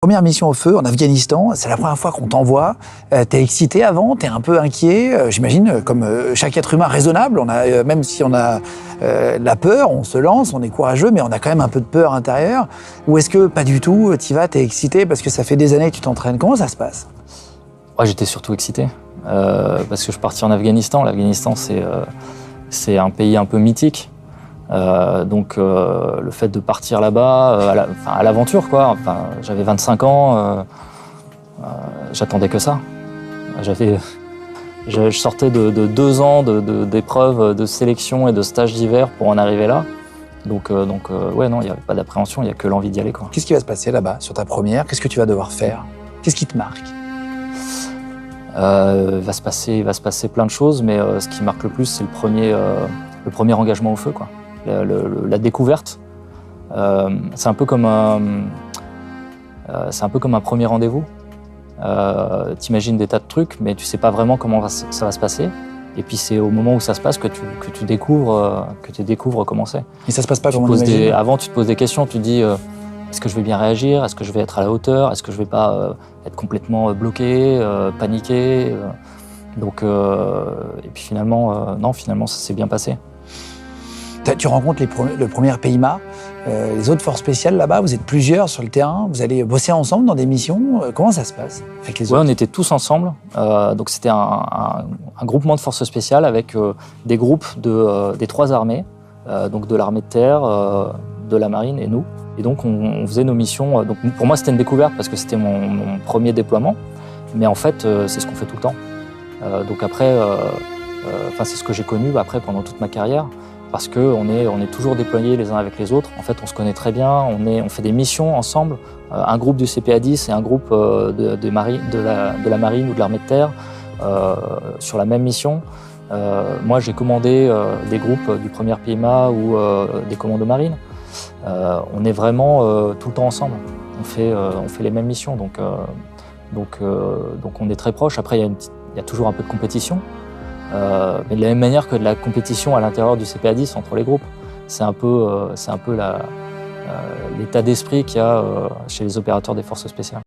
Première mission au feu en Afghanistan, c'est la première fois qu'on t'envoie. T'es excité avant, t'es un peu inquiet, j'imagine, comme chaque être humain raisonnable. Même si on a la peur, on se lance, on est courageux, mais on a quand même un peu de peur intérieure. Ou est-ce que pas du tout, t'y vas, t'es excité parce que ça fait des années que tu t'entraînes. Comment ça se passe? Ouais, j'étais surtout excité parce que je suis parti en Afghanistan. L'Afghanistan, c'est un pays un peu mythique. Donc le fait de partir là-bas, à l'aventure quoi. Enfin, j'avais 25 ans, j'attendais que ça. Je sortais de 2 ans d'épreuves de sélection et de stages d'hiver pour en arriver là. Donc ouais, non, il n'y avait pas d'appréhension, il n'y a que l'envie d'y aller, quoi. Qu'est-ce qui va se passer là-bas sur ta première? Qu'est-ce que tu vas devoir faire? Qu'est-ce qui te marque? Il va se passer plein de choses, mais ce qui marque le plus, c'est le premier engagement au feu, quoi. La découverte, c'est un peu comme un premier rendez-vous. T'imagines des tas de trucs, mais tu sais pas vraiment comment ça va se passer. Et puis c'est au moment où ça se passe que tu découvres comment c'est. Et ça se passe pas comme on imagine. Avant, tu te poses des questions, tu te dis est-ce que je vais bien réagir? Est-ce que je vais être à la hauteur? Est-ce que je vais pas être complètement bloqué, paniqué? Et puis finalement, non, finalement ça s'est bien passé. Tu rencontres le premier PIMA, les autres forces spéciales là-bas, vous êtes plusieurs sur le terrain, vous allez bosser ensemble dans des missions. Comment ça se passe avec les autres? Ouais, on était tous ensemble. Donc c'était un groupement de forces spéciales avec des groupes des 3 armées, donc de l'armée de terre, de la marine et nous. Et donc on faisait nos missions. Donc pour moi c'était une découverte parce que c'était mon premier déploiement. Mais en fait c'est ce qu'on fait tout le temps. Donc après, c'est ce que j'ai connu après pendant toute ma carrière. Parce qu'on est toujours déployés les uns avec les autres. En fait, on se connaît très bien, on fait des missions ensemble, un groupe du CPA-10 et un groupe de la marine ou de l'armée de terre sur la même mission. Moi, j'ai commandé des groupes du 1er PIMA ou des commandos marines. On est vraiment tout le temps ensemble. On fait les mêmes missions, donc on est très proches. Après, il y a toujours un peu de compétition. Mais de la même manière que de la compétition à l'intérieur du CPA-10 entre les groupes. C'est un peu l'état d'esprit qu'il y a chez les opérateurs des forces spéciales.